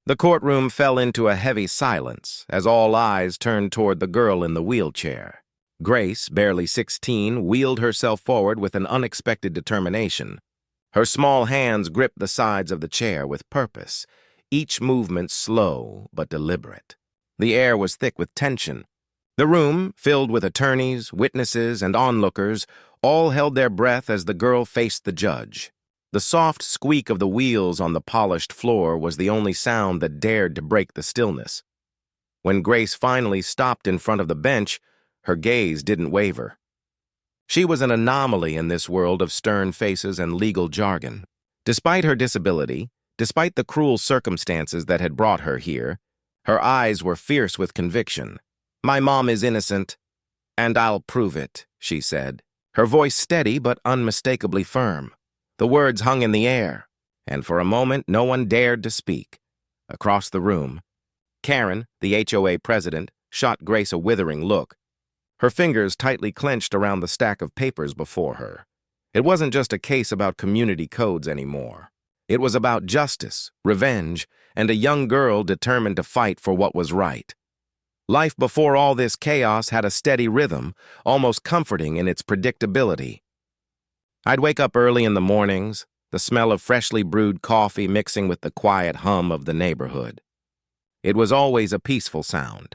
The courtroom fell into a heavy silence as all eyes turned toward the girl in the wheelchair. Grace, barely 16, wheeled herself forward with an unexpected determination. Her small hands gripped the sides of the chair with purpose, each movement slow but deliberate. The air was thick with tension. The room, filled with attorneys, witnesses, and onlookers, all held their breath as the girl faced the judge. The soft squeak of the wheels on the polished floor was the only sound that dared to break the stillness. When Grace finally stopped in front of the bench, her gaze didn't waver. She was an anomaly in this world of stern faces and legal jargon. Despite her disability, despite the cruel circumstances that had brought her here, her eyes were fierce with conviction. "My mom is innocent, and I'll prove it," she said, her voice steady but unmistakably firm. The words hung in the air, and for a moment no one dared to speak. Across the room, Karen, the HOA president, shot Grace a withering look. Her fingers tightly clenched around the stack of papers before her. It wasn't just a case about community codes anymore. It was about justice, revenge, and a young girl determined to fight for what was right. Life before all this chaos had a steady rhythm, almost comforting in its predictability. I'd wake up early in the mornings, the smell of freshly brewed coffee mixing with the quiet hum of the neighborhood. It was always a peaceful sound.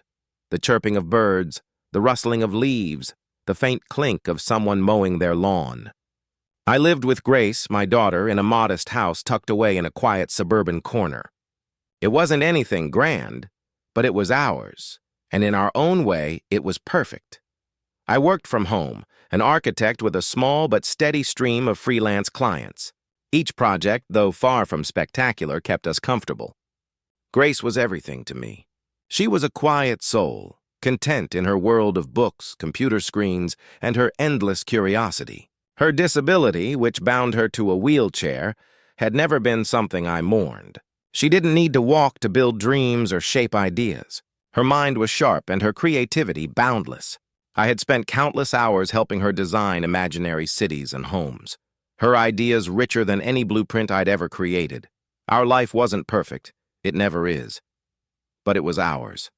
The chirping of birds, the rustling of leaves, the faint clink of someone mowing their lawn. I lived with Grace, my daughter, in a modest house tucked away in a quiet suburban corner. It wasn't anything grand, but it was ours, and in our own way, it was perfect. I worked from home, an architect with a small but steady stream of freelance clients. Each project, though far from spectacular, kept us comfortable. Grace was everything to me. She was a quiet soul, content in her world of books, computer screens, and her endless curiosity. Her disability, which bound her to a wheelchair, had never been something I mourned. She didn't need to walk to build dreams or shape ideas. Her mind was sharp and her creativity boundless. I had spent countless hours helping her design imaginary cities and homes. Her ideas richer than any blueprint I'd ever created. Our life wasn't perfect. It never is. But it was ours.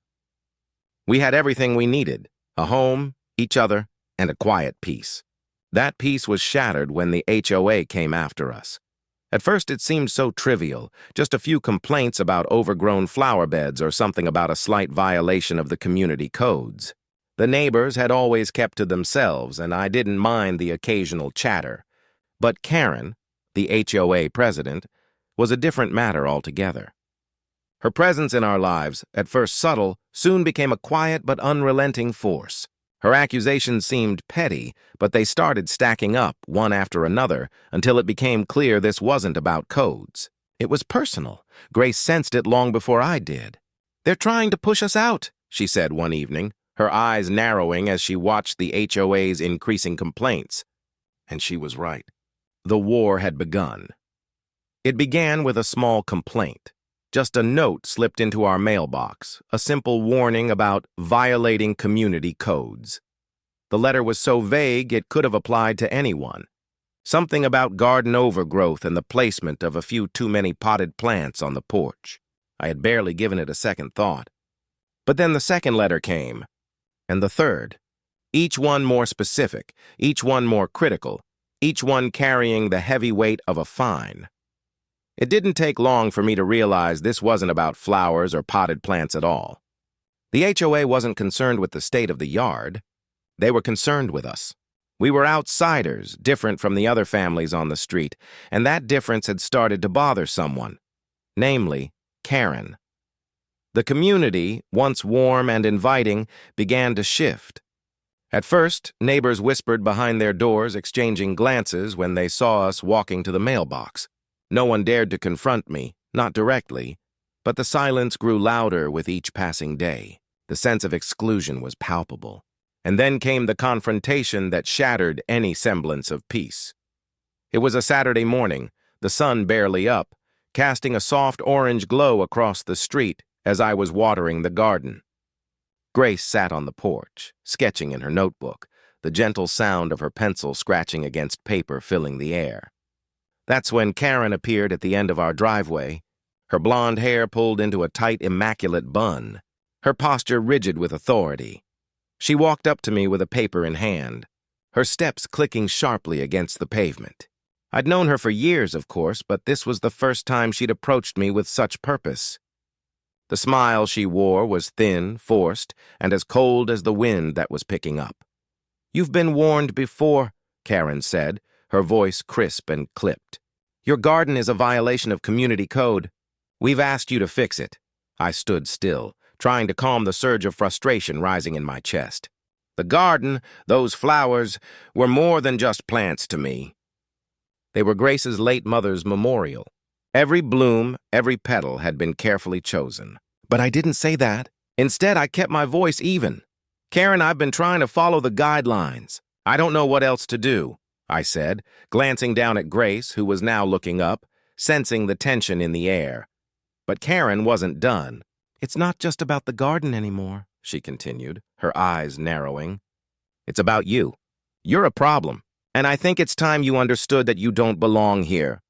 We had everything we needed: a home, each other, and a quiet peace. That peace was shattered when the HOA came after us. At first it seemed so trivial, just a few complaints about overgrown flower beds or something about a slight violation of the community codes. The neighbors had always kept to themselves, and I didn't mind the occasional chatter. But Karen, the HOA president, was a different matter altogether. Her presence in our lives, at first subtle, soon became a quiet but unrelenting force. Her accusations seemed petty, but they started stacking up, one after another, until it became clear this wasn't about codes. It was personal. Grace sensed it long before I did. "They're trying to push us out," she said one evening, her eyes narrowing as she watched the HOA's increasing complaints. And she was right. The war had begun. It began with a small complaint. Just a note slipped into our mailbox, a simple warning about violating community codes. The letter was so vague it could have applied to anyone. Something about garden overgrowth and the placement of a few too many potted plants on the porch. I had barely given it a second thought. But then the second letter came, and the third. Each one more specific, each one more critical, each one carrying the heavy weight of a fine. It didn't take long for me to realize this wasn't about flowers or potted plants at all. The HOA wasn't concerned with the state of the yard. They were concerned with us. We were outsiders, different from the other families on the street, and that difference had started to bother someone, namely, Karen. The community, once warm and inviting, began to shift. At first, neighbors whispered behind their doors, exchanging glances when they saw us walking to the mailbox. No one dared to confront me, not directly, but the silence grew louder with each passing day. The sense of exclusion was palpable. And then came the confrontation that shattered any semblance of peace. It was a Saturday morning, the sun barely up, casting a soft orange glow across the street as I was watering the garden. Grace sat on the porch, sketching in her notebook, the gentle sound of her pencil scratching against paper filling the air. That's when Karen appeared at the end of our driveway, her blonde hair pulled into a tight, immaculate bun, her posture rigid with authority. She walked up to me with a paper in hand, her steps clicking sharply against the pavement. I'd known her for years, of course, but this was the first time she'd approached me with such purpose. The smile she wore was thin, forced, and as cold as the wind that was picking up. "You've been warned before," Karen said, her voice crisp and clipped. "Your garden is a violation of community code. We've asked you to fix it." I stood still, trying to calm the surge of frustration rising in my chest. The garden, those flowers, were more than just plants to me. They were Grace's late mother's memorial. Every bloom, every petal had been carefully chosen. But I didn't say that. Instead, I kept my voice even. "Karen, I've been trying to follow the guidelines. I don't know what else to do," I said, glancing down at Grace, who was now looking up, sensing the tension in the air. But Karen wasn't done. "It's not just about the garden anymore," she continued, her eyes narrowing. "It's about you. You're a problem, and I think it's time you understood that you don't belong here."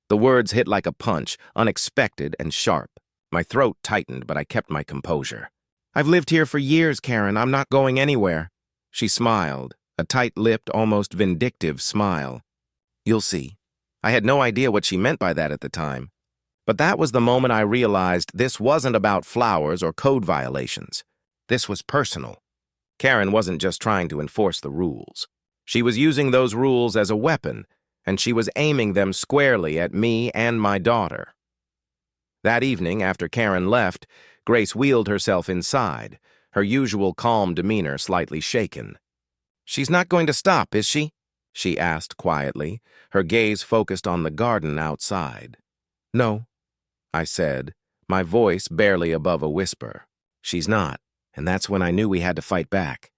The words hit like a punch, unexpected and sharp. My throat tightened, but I kept my composure. "I've lived here for years, Karen. I'm not going anywhere." She smiled, a tight-lipped, almost vindictive smile. "You'll see." I had no idea what she meant by that at the time. But that was the moment I realized this wasn't about flowers or code violations. This was personal. Karen wasn't just trying to enforce the rules. She was using those rules as a weapon, and she was aiming them squarely at me and my daughter. That evening, after Karen left, Grace wheeled herself inside, her usual calm demeanor slightly shaken. "She's not going to stop, is she?" she asked quietly, her gaze focused on the garden outside. "No," I said, my voice barely above a whisper. "She's not," and that's when I knew we had to fight back.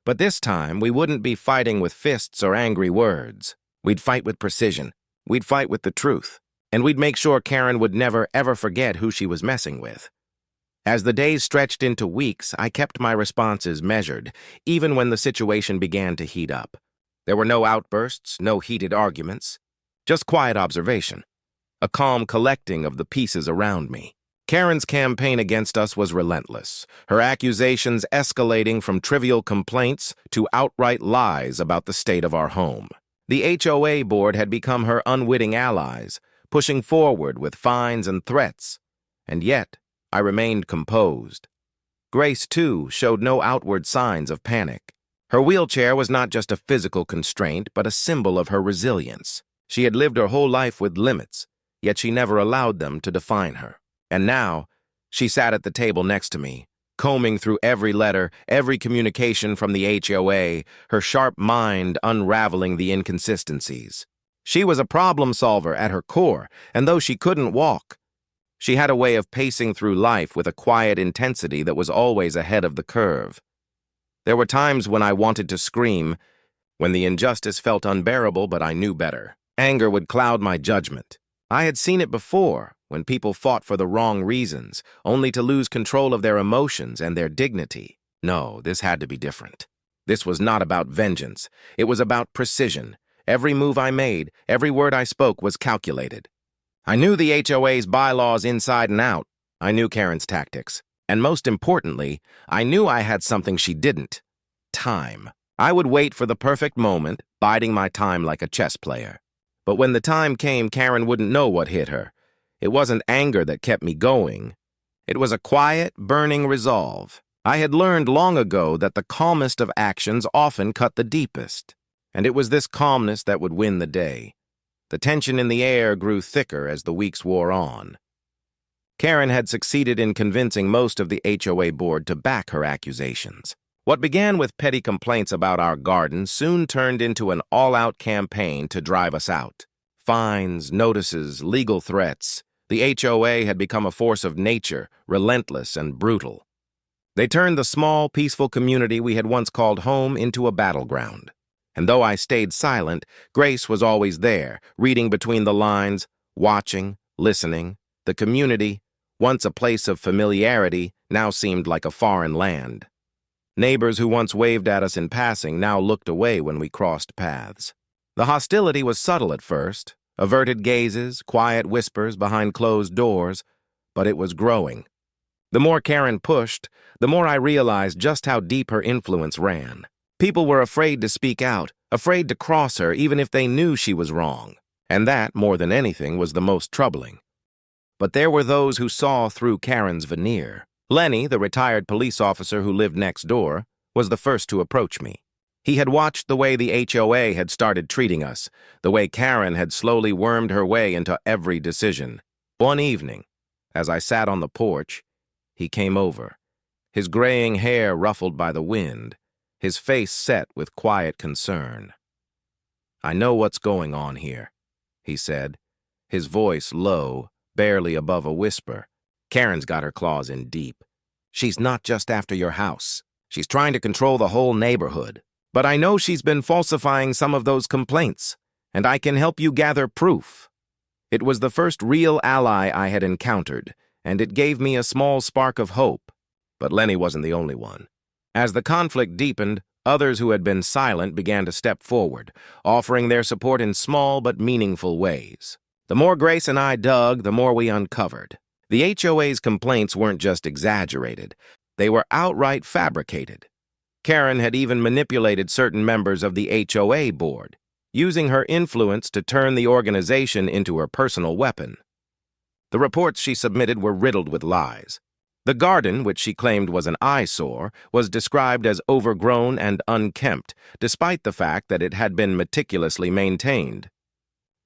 But this time, we wouldn't be fighting with fists or angry words. We'd fight with precision. We'd fight with the truth. And we'd make sure Karen would never, ever forget who she was messing with. As the days stretched into weeks, I kept my responses measured, even when the situation began to heat up. There were no outbursts, no heated arguments, just quiet observation, a calm collecting of the pieces around me. Karen's campaign against us was relentless, her accusations escalating from trivial complaints to outright lies about the state of our home. The HOA board had become her unwitting allies, pushing forward with fines and threats. And yet, I remained composed. Grace, too, showed no outward signs of panic. Her wheelchair was not just a physical constraint, but a symbol of her resilience. She had lived her whole life with limits, yet she never allowed them to define her. And now, she sat at the table next to me, combing through every letter, every communication from the HOA, her sharp mind unraveling the inconsistencies. She was a problem solver at her core, and though she couldn't walk, she had a way of pacing through life with a quiet intensity that was always ahead of the curve. There were times when I wanted to scream, when the injustice felt unbearable, but I knew better. Anger would cloud my judgment. I had seen it before, when people fought for the wrong reasons, only to lose control of their emotions and their dignity. No, this had to be different. This was not about vengeance. It was about precision. Every move I made, every word I spoke was calculated. I knew the HOA's bylaws inside and out. I knew Karen's tactics. And most importantly, I knew I had something she didn't. Time. I would wait for the perfect moment, biding my time like a chess player. But when the time came, Karen wouldn't know what hit her. It wasn't anger that kept me going. It was a quiet, burning resolve. I had learned long ago that the calmest of actions often cut the deepest. And it was this calmness that would win the day. The tension in the air grew thicker as the weeks wore on. Karen had succeeded in convincing most of the HOA board to back her accusations. What began with petty complaints about our garden soon turned into an all-out campaign to drive us out. Fines, notices, legal threats. The HOA had become a force of nature, relentless and brutal. They turned the small, peaceful community we had once called home into a battleground. And though I stayed silent, Grace was always there, reading between the lines, watching, listening. The community, once a place of familiarity, now seemed like a foreign land. Neighbors who once waved at us in passing now looked away when we crossed paths. The hostility was subtle at first, averted gazes, quiet whispers behind closed doors, but it was growing. The more Karen pushed, the more I realized just how deep her influence ran. People were afraid to speak out, afraid to cross her even if they knew she was wrong. And that, more than anything, was the most troubling. But there were those who saw through Karen's veneer. Lenny, the retired police officer who lived next door, was the first to approach me. He had watched the way the HOA had started treating us, the way Karen had slowly wormed her way into every decision. One evening, as I sat on the porch, he came over, his graying hair ruffled by the wind, his face set with quiet concern. "I know what's going on here," he said, his voice low, barely above a whisper. "Karen's got her claws in deep. She's not just after your house. She's trying to control the whole neighborhood. But I know she's been falsifying some of those complaints, and I can help you gather proof." It was the first real ally I had encountered, and it gave me a small spark of hope. But Lenny wasn't the only one. As the conflict deepened, others who had been silent began to step forward, offering their support in small but meaningful ways. The more Grace and I dug, the more we uncovered. The HOA's complaints weren't just exaggerated. They were outright fabricated. Karen had even manipulated certain members of the HOA board, using her influence to turn the organization into her personal weapon. The reports she submitted were riddled with lies. The garden, which she claimed was an eyesore, was described as overgrown and unkempt, despite the fact that it had been meticulously maintained.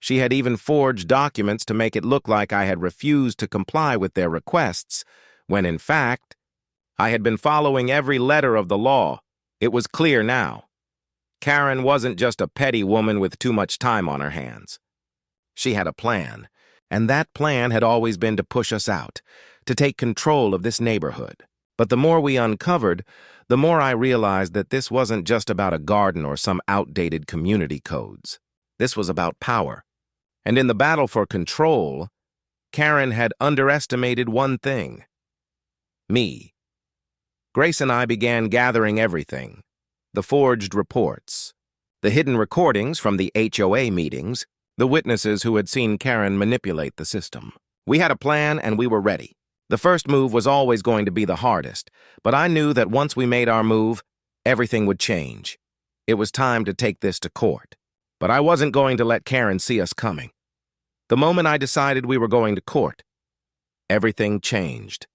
She had even forged documents to make it look like I had refused to comply with their requests, when in fact, I had been following every letter of the law. It was clear now. Karen wasn't just a petty woman with too much time on her hands. She had a plan, and that plan had always been to push us out, to take control of this neighborhood. But the more we uncovered, the more I realized that this wasn't just about a garden or some outdated community codes. This was about power. And in the battle for control, Karen had underestimated one thing: me. Grace and I began gathering everything: the forged reports, the hidden recordings from the HOA meetings, the witnesses who had seen Karen manipulate the system. We had a plan and we were ready. The first move was always going to be the hardest, but I knew that once we made our move, everything would change. It was time to take this to court. But I wasn't going to let Karen see us coming. The moment I decided we were going to court, everything changed.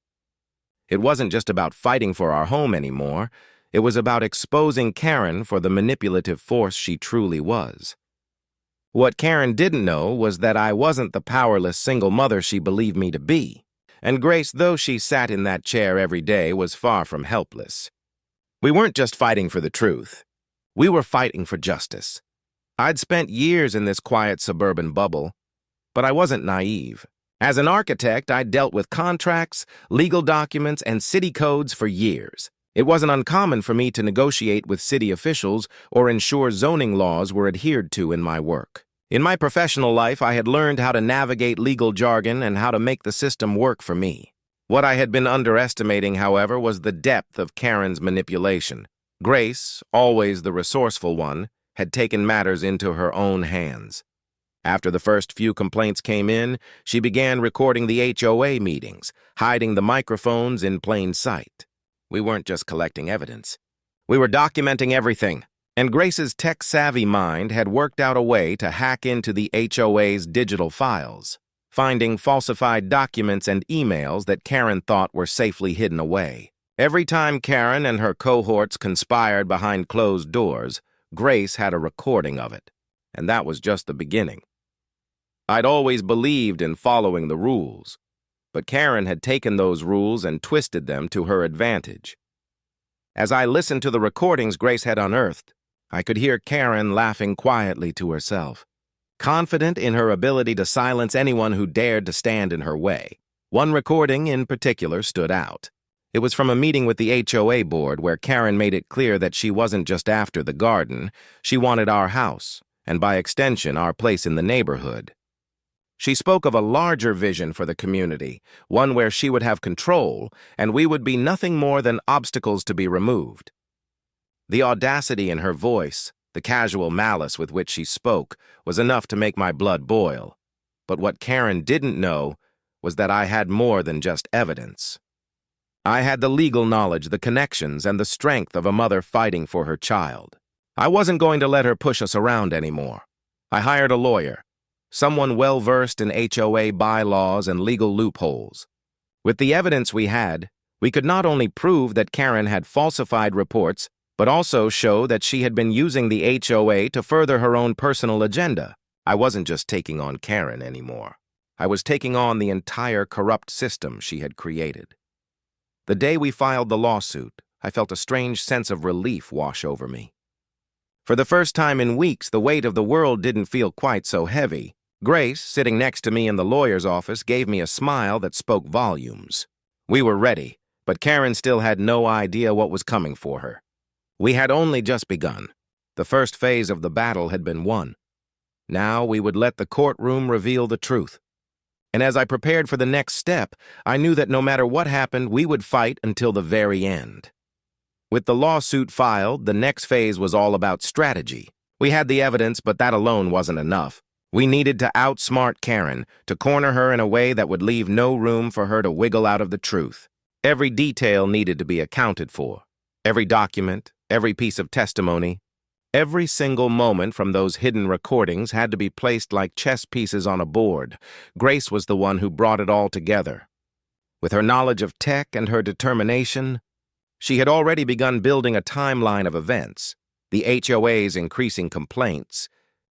It wasn't just about fighting for our home anymore. It was about exposing Karen for the manipulative force she truly was. What Karen didn't know was that I wasn't the powerless single mother she believed me to be. And Grace, though she sat in that chair every day, was far from helpless. We weren't just fighting for the truth. We were fighting for justice. I'd spent years in this quiet suburban bubble, but I wasn't naive. As an architect, I'd dealt with contracts, legal documents, and city codes for years. It wasn't uncommon for me to negotiate with city officials or ensure zoning laws were adhered to in my work. In my professional life, I had learned how to navigate legal jargon and how to make the system work for me. What I had been underestimating, however, was the depth of Karen's manipulation. Grace, always the resourceful one, had taken matters into her own hands. After the first few complaints came in, she began recording the HOA meetings, hiding the microphones in plain sight. We weren't just collecting evidence. We were documenting everything. And Grace's tech-savvy mind had worked out a way to hack into the HOA's digital files, finding falsified documents and emails that Karen thought were safely hidden away. Every time Karen and her cohorts conspired behind closed doors, Grace had a recording of it, and that was just the beginning. I'd always believed in following the rules, but Karen had taken those rules and twisted them to her advantage. As I listened to the recordings Grace had unearthed, I could hear Karen laughing quietly to herself, confident in her ability to silence anyone who dared to stand in her way. One recording in particular stood out. It was from a meeting with the HOA board where Karen made it clear that she wasn't just after the garden, she wanted our house, and by extension, our place in the neighborhood. She spoke of a larger vision for the community, one where she would have control, and we would be nothing more than obstacles to be removed. The audacity in her voice, the casual malice with which she spoke, was enough to make my blood boil. But what Karen didn't know was that I had more than just evidence. I had the legal knowledge, the connections, and the strength of a mother fighting for her child. I wasn't going to let her push us around anymore. I hired a lawyer, someone well-versed in HOA bylaws and legal loopholes. With the evidence we had, we could not only prove that Karen had falsified reports, but also show that she had been using the HOA to further her own personal agenda. I wasn't just taking on Karen anymore. I was taking on the entire corrupt system she had created. The day we filed the lawsuit, I felt a strange sense of relief wash over me. For the first time in weeks, the weight of the world didn't feel quite so heavy. Grace, sitting next to me in the lawyer's office, gave me a smile that spoke volumes. We were ready, but Karen still had no idea what was coming for her. We had only just begun. The first phase of the battle had been won. Now we would let the courtroom reveal the truth. And as I prepared for the next step, I knew that no matter what happened, we would fight until the very end. With the lawsuit filed, the next phase was all about strategy. We had the evidence, but that alone wasn't enough. We needed to outsmart Karen, to corner her in a way that would leave no room for her to wiggle out of the truth. Every detail needed to be accounted for. Every document, every piece of testimony, every single moment from those hidden recordings had to be placed like chess pieces on a board. Grace was the one who brought it all together. With her knowledge of tech and her determination, she had already begun building a timeline of events, the HOA's increasing complaints,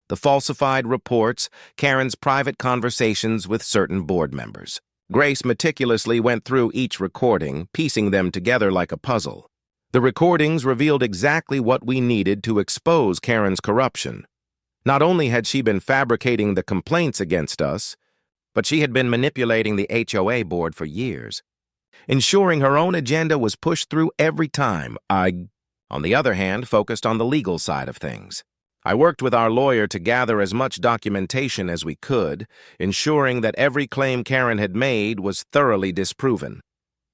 the falsified reports, Karen's private conversations with certain board members. Grace meticulously went through each recording, piecing them together like a puzzle. The recordings revealed exactly what we needed to expose Karen's corruption. Not only had she been fabricating the complaints against us, but she had been manipulating the HOA board for years, ensuring her own agenda was pushed through every time. I, on the other hand, focused on the legal side of things. I worked with our lawyer to gather as much documentation as we could, ensuring that every claim Karen had made was thoroughly disproven.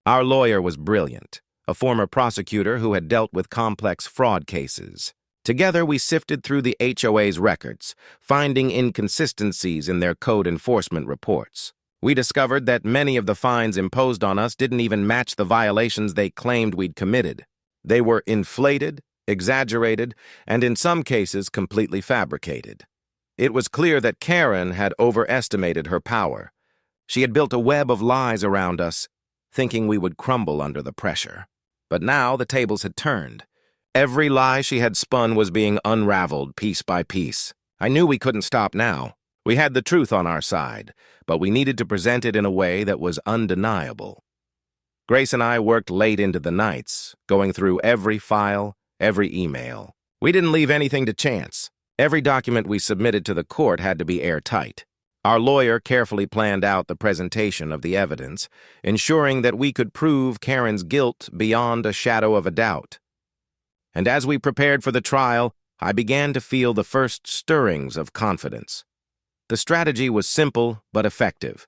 Our lawyer was brilliant, a former prosecutor who had dealt with complex fraud cases. Together, we sifted through the HOA's records, finding inconsistencies in their code enforcement reports. We discovered that many of the fines imposed on us didn't even match the violations they claimed we'd committed. They were inflated, exaggerated, and in some cases completely fabricated. It was clear that Karen had overestimated her power. She had built a web of lies around us, thinking we would crumble under the pressure. But now the tables had turned. Every lie she had spun was being unraveled piece by piece. I knew we couldn't stop now. We had the truth on our side, but we needed to present it in a way that was undeniable. Grace and I worked late into the nights, going through every file, every email. We didn't leave anything to chance. Every document we submitted to the court had to be airtight. Our lawyer carefully planned out the presentation of the evidence, ensuring that we could prove Karen's guilt beyond a shadow of a doubt. And as we prepared for the trial, I began to feel the first stirrings of confidence. The strategy was simple but effective.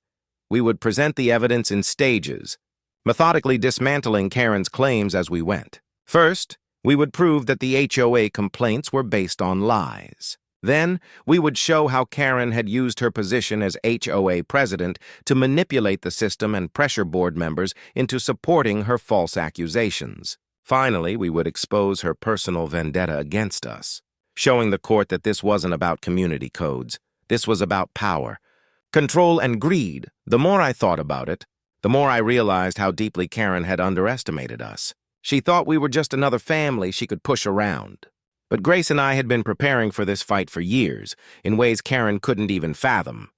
We would present the evidence in stages, methodically dismantling Karen's claims as we went. First, we would prove that the HOA complaints were based on lies. Then, we would show how Karen had used her position as HOA president to manipulate the system and pressure board members into supporting her false accusations. Finally, we would expose her personal vendetta against us, showing the court that this wasn't about community codes. This was about power, control, and greed. The more I thought about it, the more I realized how deeply Karen had underestimated us. She thought we were just another family she could push around. But Grace and I had been preparing for this fight for years, in ways Karen couldn't even fathom.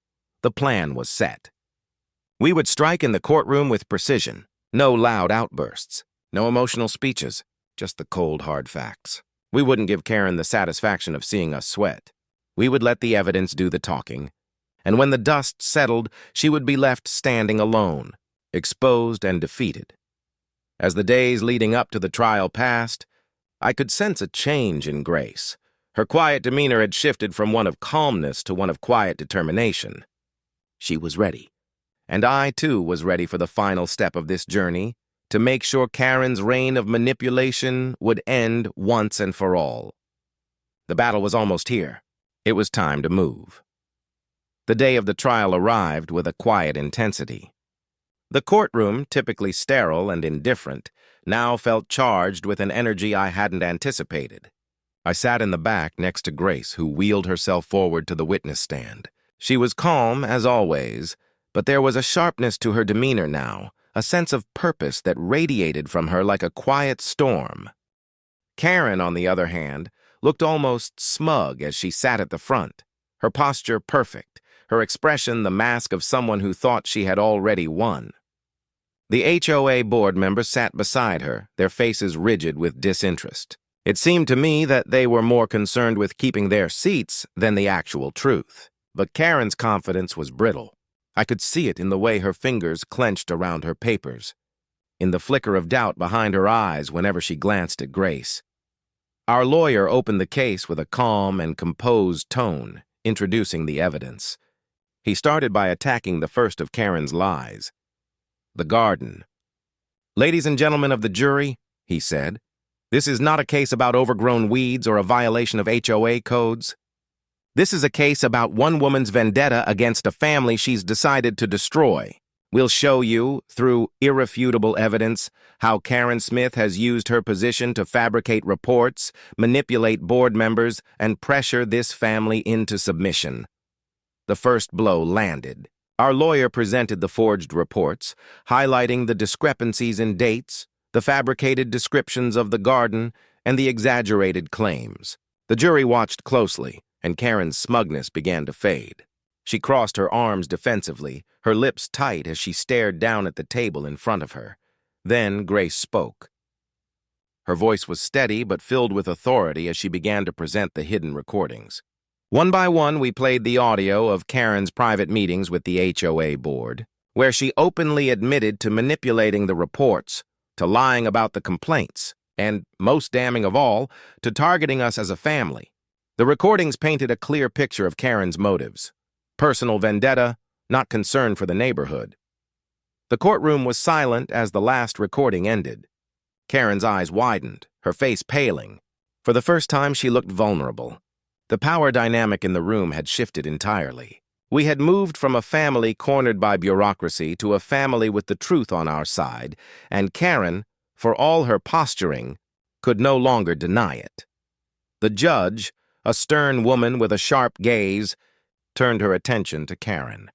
The plan was set. We would strike in the courtroom with precision. No loud outbursts, no emotional speeches, just the cold, hard facts. We wouldn't give Karen the satisfaction of seeing us sweat. We would let the evidence do the talking, and when the dust settled, she would be left standing alone, exposed and defeated. As the days leading up to the trial passed, I could sense a change in Grace. Her quiet demeanor had shifted from one of calmness to one of quiet determination. She was ready, and I, too, was ready for the final step of this journey, to make sure Karen's reign of manipulation would end once and for all. The battle was almost here. It was time to move. The day of the trial arrived with a quiet intensity. The courtroom, typically sterile and indifferent, now felt charged with an energy I hadn't anticipated. I sat in the back next to Grace, who wheeled herself forward to the witness stand. She was calm, as always, but there was a sharpness to her demeanor now, a sense of purpose that radiated from her like a quiet storm. Karen, on the other hand, looked almost smug as she sat at the front, her posture perfect, her expression the mask of someone who thought she had already won. The HOA board members sat beside her, their faces rigid with disinterest. It seemed to me that they were more concerned with keeping their seats than the actual truth. But Karen's confidence was brittle. I could see it in the way her fingers clenched around her papers, in the flicker of doubt behind her eyes whenever she glanced at Grace. Our lawyer opened the case with a calm and composed tone, introducing the evidence. He started by attacking the first of Karen's lies. The garden. "Ladies and gentlemen of the jury," he said, "this is not a case about overgrown weeds or a violation of HOA codes. This is a case about one woman's vendetta against a family she's decided to destroy. We'll show you, through irrefutable evidence, how Karen Smith has used her position to fabricate reports, manipulate board members, and pressure this family into submission." The first blow landed. Our lawyer presented the forged reports, highlighting the discrepancies in dates, the fabricated descriptions of the garden, and the exaggerated claims. The jury watched closely, and Karen's smugness began to fade. She crossed her arms defensively, her lips tight as she stared down at the table in front of her. Then Grace spoke. Her voice was steady but filled with authority as she began to present the hidden recordings. One by one, we played the audio of Karen's private meetings with the HOA board, where she openly admitted to manipulating the reports, to lying about the complaints, and, most damning of all, to targeting us as a family. The recordings painted a clear picture of Karen's motives. Personal vendetta, not concern for the neighborhood. The courtroom was silent as the last recording ended. Karen's eyes widened, her face paling. For the first time, she looked vulnerable. The power dynamic in the room had shifted entirely. We had moved from a family cornered by bureaucracy to a family with the truth on our side, and Karen, for all her posturing, could no longer deny it. The judge, a stern woman with a sharp gaze, turned her attention to Karen.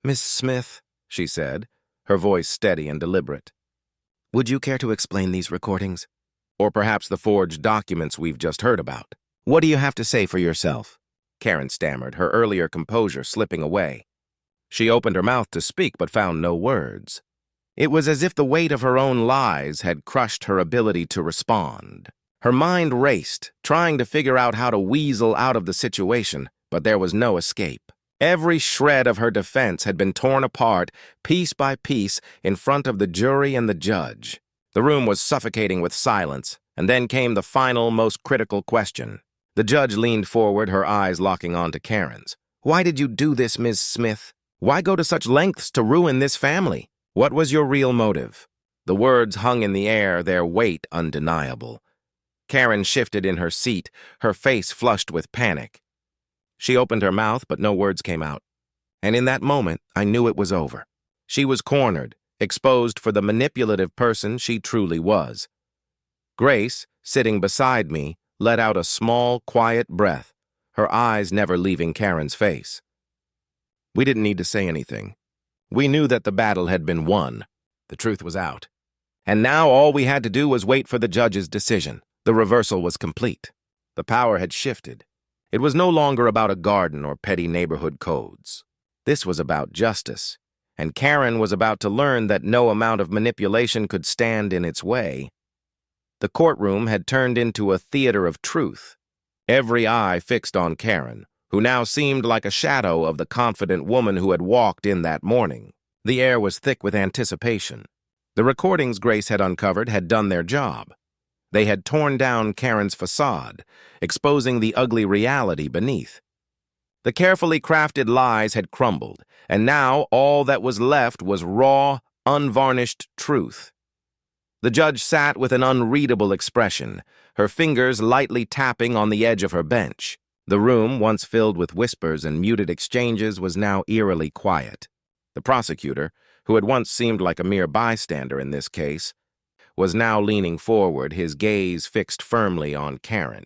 "Miss Smith," she said, her voice steady and deliberate, "would you care to explain these recordings? Or perhaps the forged documents we've just heard about? What do you have to say for yourself?" Karen stammered, her earlier composure slipping away. She opened her mouth to speak but found no words. It was as if the weight of her own lies had crushed her ability to respond. Her mind raced, trying to figure out how to weasel out of the situation, but there was no escape. Every shred of her defense had been torn apart, piece by piece, in front of the jury and the judge. The room was suffocating with silence, and then came the final, most critical question. The judge leaned forward, her eyes locking onto Karen's. "Why did you do this, Ms. Smith? Why go to such lengths to ruin this family? What was your real motive?" The words hung in the air, their weight undeniable. Karen shifted in her seat, her face flushed with panic. She opened her mouth, but no words came out. And in that moment, I knew it was over. She was cornered, exposed for the manipulative person she truly was. Grace, sitting beside me, let out a small, quiet breath, her eyes never leaving Karen's face. We didn't need to say anything. We knew that the battle had been won. The truth was out. And now all we had to do was wait for the judge's decision. The reversal was complete. The power had shifted. It was no longer about a garden or petty neighborhood codes. This was about justice, and Karen was about to learn that no amount of manipulation could stand in its way. The courtroom had turned into a theater of truth, every eye fixed on Karen, who now seemed like a shadow of the confident woman who had walked in that morning. The air was thick with anticipation. The recordings Grace had uncovered had done their job. They had torn down Karen's facade, exposing the ugly reality beneath. The carefully crafted lies had crumbled, and now all that was left was raw, unvarnished truth. The judge sat with an unreadable expression, her fingers lightly tapping on the edge of her bench. The room, once filled with whispers and muted exchanges, was now eerily quiet. The prosecutor, who had once seemed like a mere bystander in this case, was now leaning forward, his gaze fixed firmly on Karen.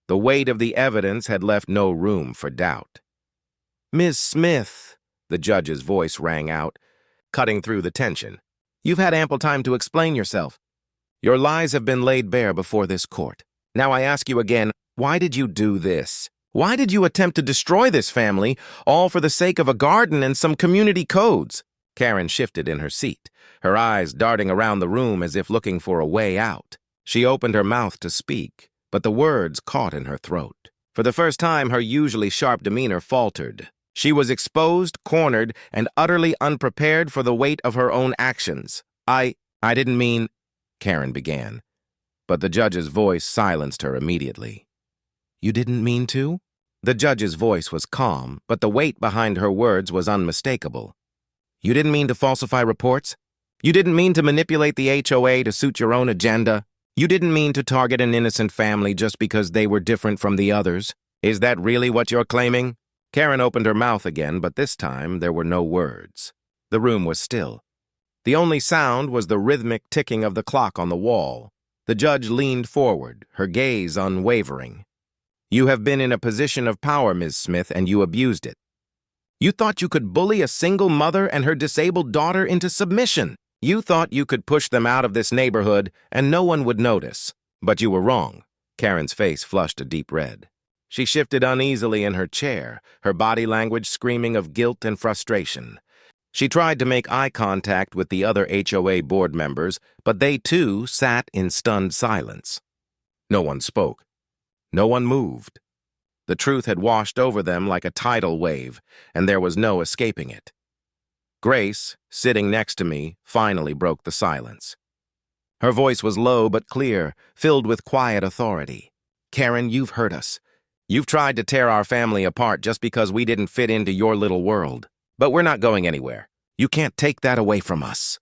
The weight of the evidence had left no room for doubt. "Ms. Smith," the judge's voice rang out, cutting through the tension. "You've had ample time to explain yourself. Your lies have been laid bare before this court. Now I ask you again, why did you do this? Why did you attempt to destroy this family, all for the sake of a garden and some community codes?" Karen shifted in her seat, her eyes darting around the room as if looking for a way out. She opened her mouth to speak, but the words caught in her throat. For the first time, her usually sharp demeanor faltered. She was exposed, cornered, and utterly unprepared for the weight of her own actions. I didn't mean," Karen began, but the judge's voice silenced her immediately. "You didn't mean to?" The judge's voice was calm, but the weight behind her words was unmistakable. "You didn't mean to falsify reports? You didn't mean to manipulate the HOA to suit your own agenda? You didn't mean to target an innocent family just because they were different from the others? Is that really what you're claiming?" Karen opened her mouth again, but this time there were no words. The room was still. The only sound was the rhythmic ticking of the clock on the wall. The judge leaned forward, her gaze unwavering. "You have been in a position of power, Ms. Smith, and you abused it. You thought you could bully a single mother and her disabled daughter into submission. You thought you could push them out of this neighborhood and no one would notice. But you were wrong." Karen's face flushed a deep red. She shifted uneasily in her chair, her body language screaming of guilt and frustration. She tried to make eye contact with the other HOA board members, but they too sat in stunned silence. No one spoke. No one moved. The truth had washed over them like a tidal wave, and there was no escaping it. Grace, sitting next to me, finally broke the silence. Her voice was low but clear, filled with quiet authority. "Karen, you've hurt us. You've tried to tear our family apart just because we didn't fit into your little world. But we're not going anywhere. You can't take that away from us."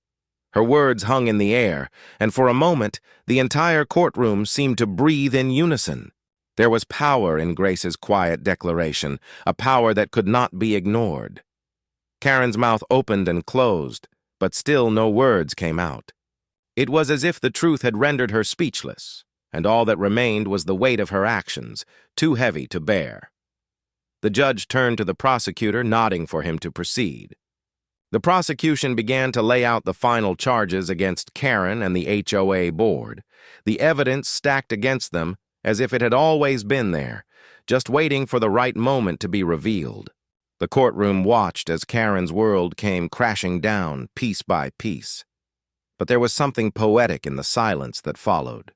Her words hung in the air, and for a moment, the entire courtroom seemed to breathe in unison. There was power in Grace's quiet declaration, a power that could not be ignored. Karen's mouth opened and closed, but still no words came out. It was as if the truth had rendered her speechless, and all that remained was the weight of her actions, too heavy to bear. The judge turned to the prosecutor, nodding for him to proceed. The prosecution began to lay out the final charges against Karen and the HOA board, the evidence stacked against them as if it had always been there, just waiting for the right moment to be revealed. The courtroom watched as Karen's world came crashing down piece by piece. But there was something poetic in the silence that followed.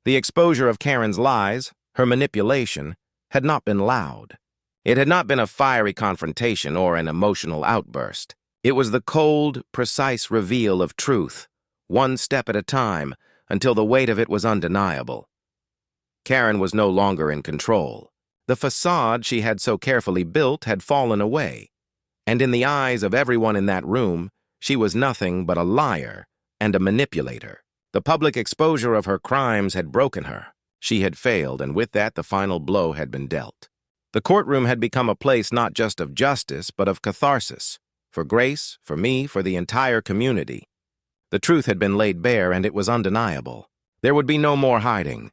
The exposure of Karen's lies, her manipulation, had not been loud. It had not been a fiery confrontation or an emotional outburst. It was the cold, precise reveal of truth, one step at a time, until the weight of it was undeniable. Karen was no longer in control. The facade she had so carefully built had fallen away, and in the eyes of everyone in that room, she was nothing but a liar and a manipulator. The public exposure of her crimes had broken her. She had failed, and with that the final blow had been dealt. The courtroom had become a place not just of justice, but of catharsis, for Grace, for me, for the entire community. The truth had been laid bare, and it was undeniable. There would be no more hiding.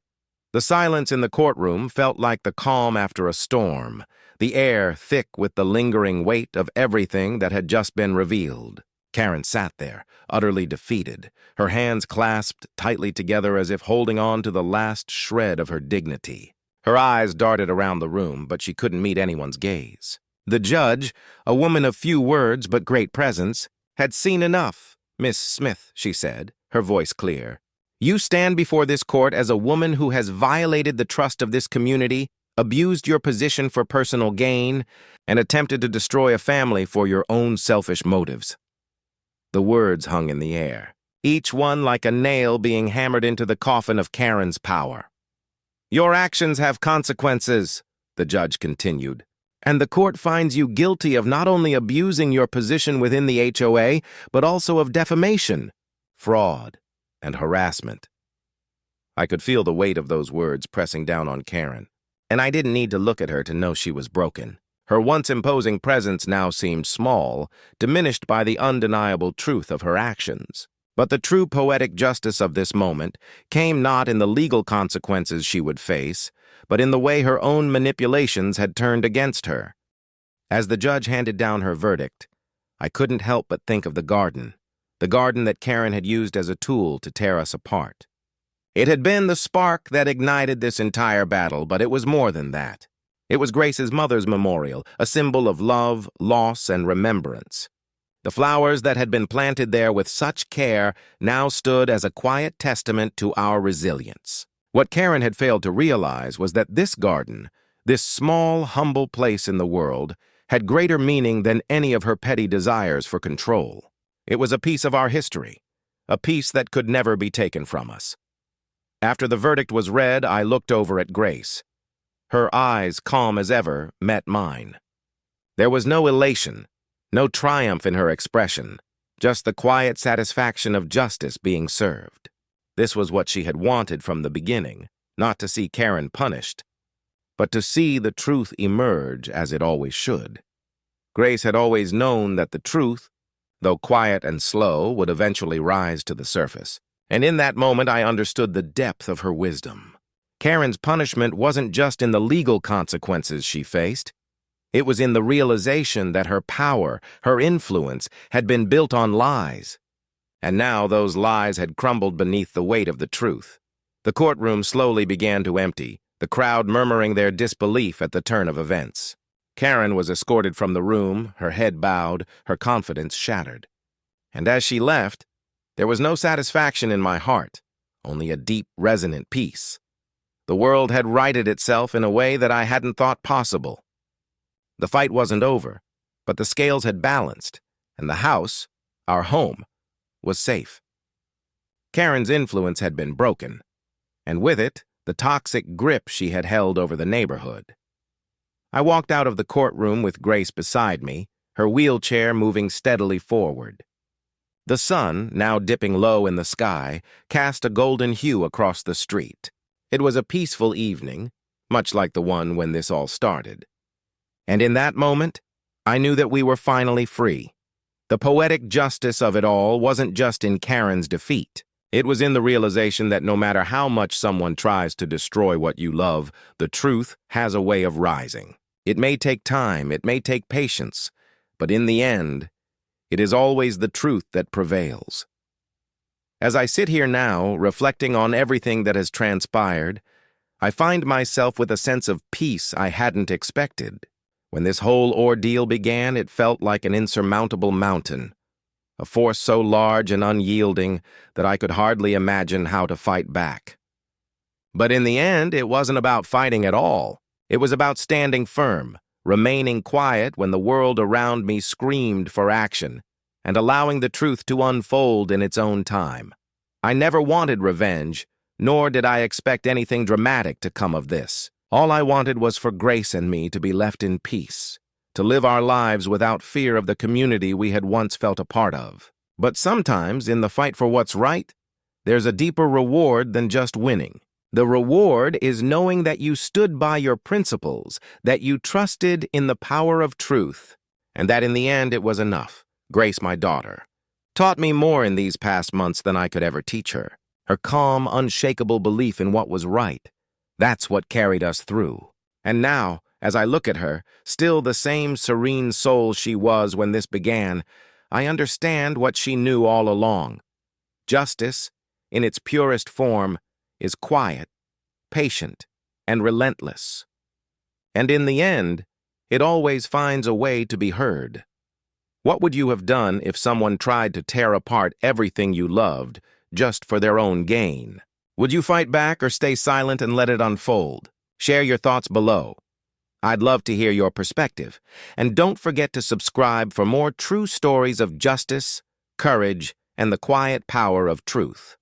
The silence in the courtroom felt like the calm after a storm, the air thick with the lingering weight of everything that had just been revealed. Karen sat there, utterly defeated, her hands clasped tightly together as if holding on to the last shred of her dignity. Her eyes darted around the room, but she couldn't meet anyone's gaze. The judge, a woman of few words but great presence, had seen enough. "Miss Smith," she said, her voice clear, "you stand before this court as a woman who has violated the trust of this community, abused your position for personal gain, and attempted to destroy a family for your own selfish motives." The words hung in the air, each one like a nail being hammered into the coffin of Karen's power. "Your actions have consequences," the judge continued, "and the court finds you guilty of not only abusing your position within the HOA, but also of defamation, fraud, and harassment." I could feel the weight of those words pressing down on Karen, and I didn't need to look at her to know she was broken. Her once imposing presence now seemed small, diminished by the undeniable truth of her actions. But the true poetic justice of this moment came not in the legal consequences she would face, but in the way her own manipulations had turned against her. As the judge handed down her verdict, I couldn't help but think of the garden that Karen had used as a tool to tear us apart. It had been the spark that ignited this entire battle, but it was more than that. It was Grace's mother's memorial, a symbol of love, loss, and remembrance. The flowers that had been planted there with such care now stood as a quiet testament to our resilience. What Karen had failed to realize was that this garden, this small, humble place in the world, had greater meaning than any of her petty desires for control. It was a piece of our history, a piece that could never be taken from us. After the verdict was read, I looked over at Grace. Her eyes, calm as ever, met mine. There was no elation, no triumph in her expression, just the quiet satisfaction of justice being served. This was what she had wanted from the beginning, not to see Karen punished, but to see the truth emerge as it always should. Grace had always known that the truth, though quiet and slow, would eventually rise to the surface. And in that moment, I understood the depth of her wisdom. Karen's punishment wasn't just in the legal consequences she faced. It was in the realization that her power, her influence, had been built on lies. And now those lies had crumbled beneath the weight of the truth. The courtroom slowly began to empty, the crowd murmuring their disbelief at the turn of events. Karen was escorted from the room, her head bowed, her confidence shattered. And as she left, there was no satisfaction in my heart, only a deep, resonant peace. The world had righted itself in a way that I hadn't thought possible. The fight wasn't over, but the scales had balanced, and the house, our home, was safe. Karen's influence had been broken, and with it, the toxic grip she had held over the neighborhood. I walked out of the courtroom with Grace beside me, her wheelchair moving steadily forward. The sun, now dipping low in the sky, cast a golden hue across the street. It was a peaceful evening, much like the one when this all started. And in that moment, I knew that we were finally free. The poetic justice of it all wasn't just in Karen's defeat. It was in the realization that no matter how much someone tries to destroy what you love, the truth has a way of rising. It may take time, it may take patience, but in the end, it is always the truth that prevails. As I sit here now, reflecting on everything that has transpired, I find myself with a sense of peace I hadn't expected. When this whole ordeal began, it felt like an insurmountable mountain, a force so large and unyielding that I could hardly imagine how to fight back. But in the end, it wasn't about fighting at all. It was about standing firm, remaining quiet when the world around me screamed for action, and allowing the truth to unfold in its own time. I never wanted revenge, nor did I expect anything dramatic to come of this. All I wanted was for Grace and me to be left in peace, to live our lives without fear of the community we had once felt a part of. But sometimes, in the fight for what's right, there's a deeper reward than just winning. The reward is knowing that you stood by your principles, that you trusted in the power of truth, and that in the end it was enough. Grace, my daughter, taught me more in these past months than I could ever teach her. Her calm, unshakable belief in what was right. That's what carried us through. And now, as I look at her, still the same serene soul she was when this began, I understand what she knew all along. Justice, in its purest form, is quiet, patient, and relentless. And in the end, it always finds a way to be heard. What would you have done if someone tried to tear apart everything you loved just for their own gain? Would you fight back or stay silent and let it unfold? Share your thoughts below. I'd love to hear your perspective. And don't forget to subscribe for more true stories of justice, courage, and the quiet power of truth.